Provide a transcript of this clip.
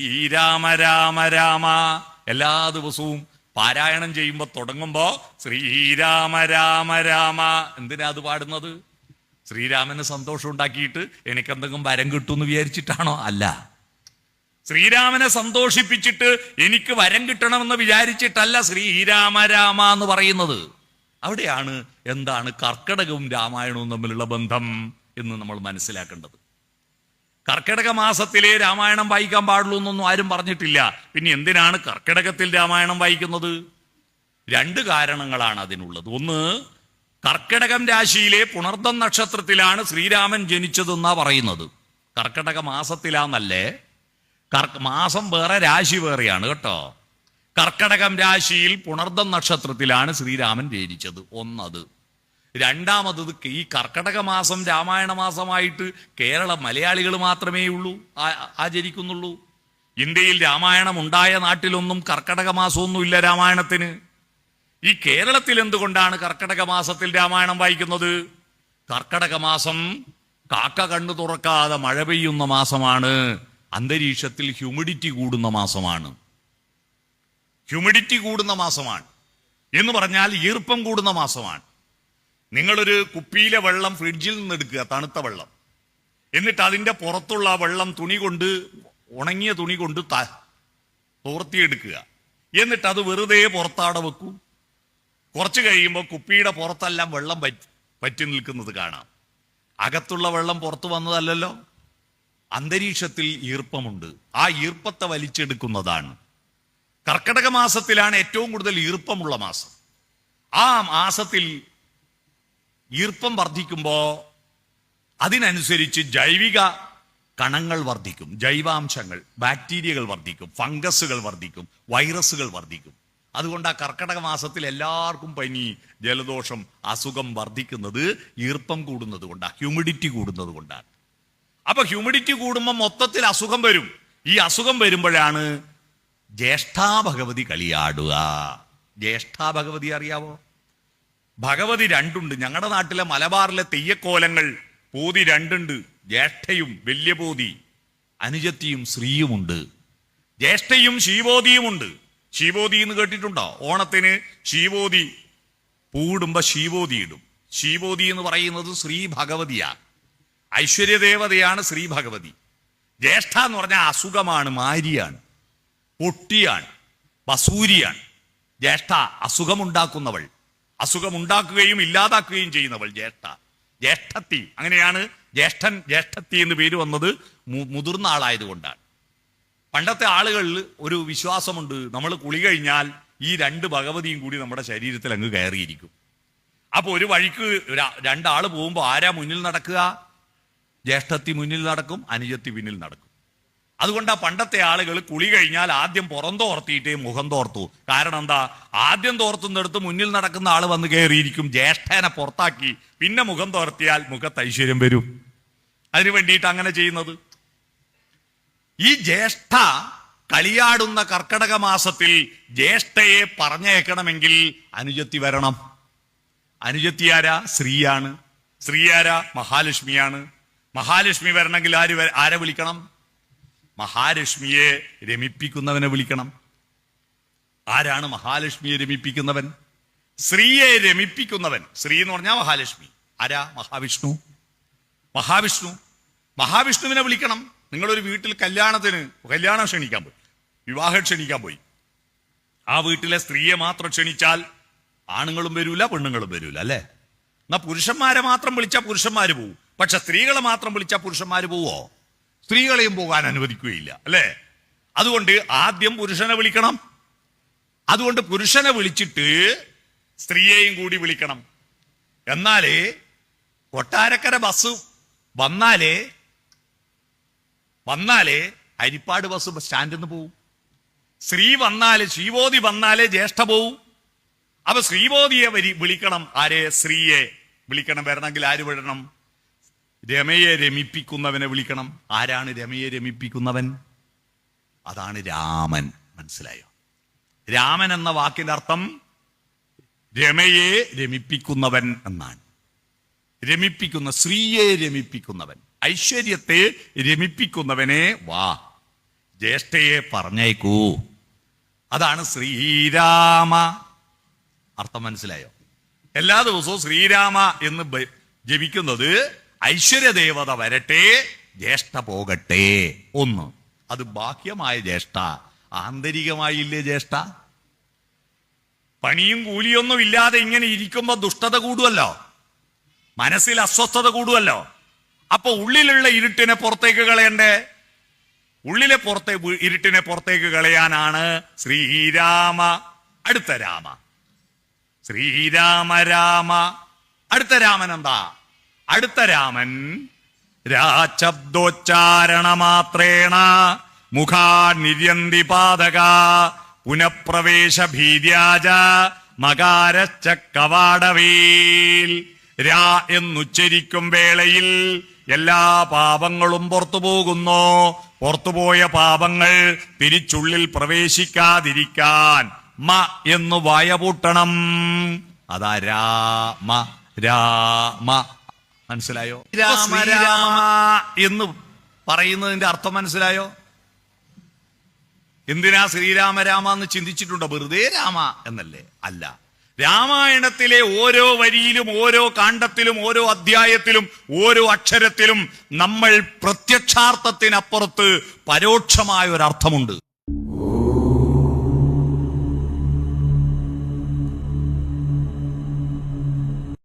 ശ്രീരാമ രാമ രാമ എല്ലാ ദിവസവും പാരായണം ചെയ്യുമ്പോ തുടങ്ങുമ്പോ ശ്രീരാമ രാമ രാമ. എന്തിനാ അത് പാടുന്നത്? ശ്രീരാമന് സന്തോഷം ഉണ്ടാക്കിയിട്ട് എനിക്കെന്തെങ്കിലും വരം കിട്ടുമെന്ന് വിചാരിച്ചിട്ടാണോ? അല്ല. ശ്രീരാമനെ സന്തോഷിപ്പിച്ചിട്ട് എനിക്ക് വരം കിട്ടണമെന്ന് വിചാരിച്ചിട്ടല്ല ശ്രീരാമ രാമ എന്ന് പറയുന്നത്. അവിടെയാണ് എന്താണ് കർക്കിടകവും രാമായണവും തമ്മിലുള്ള ബന്ധം എന്ന് നമ്മൾ മനസ്സിലാക്കേണ്ടത്. കർക്കിടക മാസത്തിലെ രാമായണം വായിക്കാൻ പാടുള്ളൂ എന്നൊന്നും ആരും പറഞ്ഞിട്ടില്ല. പിന്നെ എന്തിനാണ് കർക്കിടകത്തിൽ രാമായണം വായിക്കുന്നത്? രണ്ട് കാരണങ്ങളാണ് അതിനുള്ളത്. ഒന്ന്, കർക്കിടകം രാശിയിലെ പുണർദം നക്ഷത്രത്തിലാണ് ശ്രീരാമൻ ജനിച്ചതെന്നാ പറയുന്നത്. കർക്കിടക മാസത്തിലാന്നല്ലേ, മാസം വേറെ രാശി വേറെയാണ് കേട്ടോ. കർക്കിടകം രാശിയിൽ പുണർദം നക്ഷത്രത്തിലാണ് ശ്രീരാമൻ ജനിച്ചത്. ഒന്നത്. രണ്ടാമത്, ഈ കർക്കിടക മാസം രാമായണ മാസമായിട്ട് കേരള മലയാളികൾ മാത്രമേ ഉള്ളൂ ആചരിക്കുന്നുള്ളൂ. ഇന്ത്യയിൽ രാമായണം ഉണ്ടായ നാട്ടിലൊന്നും കർക്കിടക മാസമൊന്നും ഇല്ല രാമായണത്തിന്. ഈ കേരളത്തിൽ എന്തുകൊണ്ടാണ് കർക്കിടക മാസത്തിൽ രാമായണം വായിക്കുന്നത്? കർക്കിടക മാസം കാക്ക കണ്ണു തുറക്കാതെ മഴ പെയ്യുന്ന മാസമാണ്. അന്തരീക്ഷത്തിൽ ഹ്യൂമിഡിറ്റി കൂടുന്ന മാസമാണ്. ഹ്യൂമിഡിറ്റി കൂടുന്ന മാസമാണ് എന്ന് പറഞ്ഞാൽ ഈർപ്പം കൂടുന്ന മാസമാണ്. നിങ്ങളൊരു കുപ്പിയിലെ വെള്ളം ഫ്രിഡ്ജിൽ നിന്ന് എടുക്കുക, തണുത്ത വെള്ളം, എന്നിട്ട് അതിന്റെ പുറത്തുള്ള വെള്ളം ഉണങ്ങിയ തുണി കൊണ്ട് തോർത്തിയെടുക്കുക. എന്നിട്ട് അത് വെറുതെ പുറത്താടെ വെക്കൂ. കുറച്ച് കഴിയുമ്പോൾ കുപ്പിയുടെ പുറത്തെല്ലാം വെള്ളം പറ്റി നിൽക്കുന്നത് കാണാം. അകത്തുള്ള വെള്ളം പുറത്തു വന്നതല്ലല്ലോ. അന്തരീക്ഷത്തിൽ ഈർപ്പമുണ്ട്. ആ ഈർപ്പത്തെ വലിച്ചെടുക്കുന്നതാണ്. കർക്കിടക മാസത്തിലാണ് ഏറ്റവും കൂടുതൽ ഈർപ്പമുള്ള മാസം. ആ മാസത്തിൽ ഈർപ്പം വർദ്ധിക്കുമ്പോ അതിനനുസരിച്ച് ജൈവിക കണങ്ങൾ വർദ്ധിക്കും, ജൈവാംശങ്ങൾ, ബാക്ടീരിയകൾ വർദ്ധിക്കും, ഫംഗസുകൾ വർദ്ധിക്കും, വൈറസുകൾ വർദ്ധിക്കും. അതുകൊണ്ട് ആ കർക്കിടക മാസത്തിൽ എല്ലാവർക്കും പനി, ജലദോഷം, അസുഖം വർദ്ധിക്കുന്നത് ഈർപ്പം കൂടുന്നത് കൊണ്ടാണ്, ഹ്യൂമിഡിറ്റി കൂടുന്നത് കൊണ്ടാണ്. അപ്പൊ ഹ്യൂമിഡിറ്റി കൂടുമ്പോൾ മൊത്തത്തിൽ അസുഖം വരും. ഈ അസുഖം വരുമ്പോഴാണ് ജ്യേഷ്ഠാ ഭഗവതി കളിയാടുക. ജ്യേഷ്ഠാ ഭഗവതി അറിയാവോ? ഭഗവതി രണ്ടുണ്ട്. ഞങ്ങളുടെ നാട്ടിലെ മലബാറിലെ തെയ്യക്കോലങ്ങൾ പോതി രണ്ടുണ്ട്. ജ്യേഷ്ഠയും വലിയ പോതി, അനുജത്തിയും ശ്രീയുമുണ്ട്. ജ്യേഷ്ഠയും ശീവോതിയുമുണ്ട്. ശീവോതി എന്ന് കേട്ടിട്ടുണ്ടോ? ഓണത്തിന് ശീവോതി പൂടുമ്പോ ശീവോതി ഇടും. ശീവോതി എന്ന് പറയുന്നത് ശ്രീ ഭഗവതിയാ, ഐശ്വര്യദേവതയാണ് ശ്രീ ഭഗവതി. ജ്യേഷ്ഠ എന്ന് പറഞ്ഞാൽ അസുഖമാണ്, മാരിയാണ്, പൊട്ടിയാണ്, വസൂരിയാണ്. ജ്യേഷ്ഠ അസുഖമുണ്ടാക്കുന്നവൾ, അസുഖമുണ്ടാക്കുകയും ഇല്ലാതാക്കുകയും ചെയ്യുന്നവൾ ജ്യേഷ്ഠ. ജ്യേഷ്ഠത്തി, അങ്ങനെയാണ് ജ്യേഷ്ഠൻ ജ്യേഷ്ഠത്തി എന്ന് പേര് വന്നത് മുതിർന്ന ആളായതുകൊണ്ടാണ്. പണ്ടത്തെ ആളുകളിൽ ഒരു വിശ്വാസമുണ്ട്, നമ്മൾ കുളി കഴിഞ്ഞാൽ ഈ രണ്ട് ഭഗവതിയും കൂടി നമ്മുടെ ശരീരത്തിൽ അങ്ങ് കയറിയിരിക്കും. അപ്പൊ ഒരു വഴിക്ക് രണ്ടാള് പോകുമ്പോൾ ആരാ മുന്നിൽ നടക്കുക? ജ്യേഷ്ഠത്തി മുന്നിൽ നടക്കും, അനുജത്തി പിന്നിൽ നടക്കും. അതുകൊണ്ട് ആ പണ്ടത്തെ ആളുകൾ കുളി കഴിഞ്ഞാൽ ആദ്യം പുറം തോർത്തിയിട്ടേ മുഖം തോർത്തു. കാരണം എന്താ? ആദ്യം തോർത്തുന്നിടത്ത് മുന്നിൽ നടക്കുന്ന ആള് വന്ന് കയറിയിരിക്കും. ജ്യേഷ്ഠനെ പുറത്താക്കി പിന്നെ മുഖം തോർത്തിയാൽ മുഖത്ത് ഐശ്വര്യം വരും. അതിനു വേണ്ടിയിട്ട് അങ്ങനെ ചെയ്യുന്നത്. ഈ ജ്യേഷ്ഠ കളിയാടുന്ന കർക്കിടക മാസത്തിൽ ജ്യേഷ്ഠയെ പറഞ്ഞയക്കണമെങ്കിൽ അനുജത്തി വരണം. അനുജത്തി ആരാ? സ്ത്രീയാണ്. സ്ത്രീ ആരാ? മഹാലക്ഷ്മിയാണ്. മഹാലക്ഷ്മി വരണമെങ്കിൽ ആരെ വിളിക്കണം? മഹാലക്ഷ്മിയെ രമിപ്പിക്കുന്നവനെ വിളിക്കണം. ആരാണ് മഹാലക്ഷ്മിയെ രമിപ്പിക്കുന്നവൻ? സ്ത്രീയെ രമിപ്പിക്കുന്നവൻ. സ്ത്രീ എന്ന് പറഞ്ഞാൽ മഹാലക്ഷ്മി. ആരാ? മഹാവിഷ്ണു. മഹാവിഷ്ണു. മഹാവിഷ്ണുവിനെ വിളിക്കണം. നിങ്ങളൊരു വീട്ടിൽ കല്യാണം ക്ഷണിക്കാൻ പോയി, വിവാഹം ക്ഷണിക്കാൻ പോയി. ആ വീട്ടിലെ സ്ത്രീയെ മാത്രം ക്ഷണിച്ചാൽ ആണുങ്ങളും വരൂല, പെണ്ണുങ്ങളും വരൂല, അല്ലേ? എന്നാ പുരുഷന്മാരെ മാത്രം വിളിച്ചാൽ പുരുഷന്മാര് പോവും. പക്ഷെ സ്ത്രീകളെ മാത്രം വിളിച്ചാൽ പുരുഷന്മാര് പോവോ? സ്ത്രീകളെയും പോകാൻ അനുവദിക്കുകയില്ല, അല്ലേ? അതുകൊണ്ട് ആദ്യം പുരുഷനെ വിളിക്കണം. അതുകൊണ്ട് പുരുഷനെ വിളിച്ചിട്ട് സ്ത്രീയെയും കൂടി വിളിക്കണം. എന്നാലേ കൊട്ടാരക്കര ബസ് വന്നാലേ ഹരിപ്പാട് ബസ് സ്റ്റാൻഡിൽ നിന്ന് പോവും. സ്ത്രീ വന്നാല്, ശ്രീബോധി വന്നാലേ ജ്യേഷ്ഠ പോവും. അപ്പൊ ശ്രീബോധിയെ വിളിക്കണം. ആരെ? സ്ത്രീയെ വിളിക്കണം. വരണമെങ്കിൽ ആര് വിടണം? രമയെ രമിപ്പിക്കുന്നവനെ വിളിക്കണം. ആരാണ് രമയെ രമിപ്പിക്കുന്നവൻ? അതാണ് രാമൻ. മനസ്സിലായോ? രാമൻ എന്ന വാക്കിന്റെ അർത്ഥം രമയെ രമിപ്പിക്കുന്നവൻ എന്നാണ്. രമിപ്പിക്കുന്ന, സ്ത്രീയെ രമിപ്പിക്കുന്നവൻ, ഐശ്വര്യത്തെ രമിപ്പിക്കുന്നവനെ വാ. ജ്യേഷ്ഠയെ പറഞ്ഞേക്കൂ. അതാണ് ശ്രീരാമ. അർത്ഥം മനസ്സിലായോ? എല്ലാ ദിവസവും ശ്രീരാമ എന്ന് ജപിക്കുന്നത് ഐശ്വര്യദേവത വരട്ടെ, ജ്യേഷ്ഠ പോകട്ടെ. ഒന്ന്, അത് ബാഹ്യമായ ജ്യേഷ്ഠ. ആന്തരികമായില്ലേ ജ്യേഷ്ഠ? പണിയും കൂലിയൊന്നും ഇല്ലാതെ ഇങ്ങനെ ഇരിക്കുമ്പോ ദുഷ്ടത കൂടുമല്ലോ, മനസ്സിൽ അസ്വസ്ഥത കൂടുമല്ലോ. അപ്പൊ ഉള്ളിലുള്ള ഇരുട്ടിനെ പുറത്തേക്ക് കളയണ്ടേ? ഉള്ളിലെ ഇരുട്ടിനെ പുറത്തേക്ക് കളയാനാണ് ശ്രീരാമ. അടുത്ത രാമ, ശ്രീരാമ രാമ. അടുത്ത രാമൻ എന്താ? അടുത്ത രാമൻ രാശബ്ദോച്ചാരണ മാത്രേണ മുഖാ നിര്യന്തി പാതക പുനഃപ്രവേശ ഭീര്യാജ മകാരശ്ച കവാടവേൽ. രാ എന്നുച്ചരിക്കും വേളയിൽ എല്ലാ പാപങ്ങളും പുറത്തു പോകുന്നു. പുറത്തുപോയ പാപങ്ങൾ തിരിച്ചുള്ളിൽ പ്രവേശിക്കാതിരിക്കാൻ മ എന്ന് വായപൂട്ടണം. അതാ രാമ രാമ. മനസ്സിലായോ? രാമ രാമ എന്ന് പറയുന്നതിന്റെ അർത്ഥം മനസ്സിലായോ? എന്തിനാ ശ്രീരാമ രാമ എന്ന് ചിന്തിച്ചിട്ടുണ്ടോ? വെറുതെ രാമ എന്നല്ലേ? അല്ല. രാമായണത്തിലെ ഓരോ വരിയിലും ഓരോ കാണ്ഡത്തിലും ഓരോ അധ്യായത്തിലും ഓരോ അക്ഷരത്തിലും നമ്മൾ പ്രത്യക്ഷാർത്ഥത്തിനപ്പുറത്ത് പരോക്ഷമായ ഒരർത്ഥമുണ്ട്.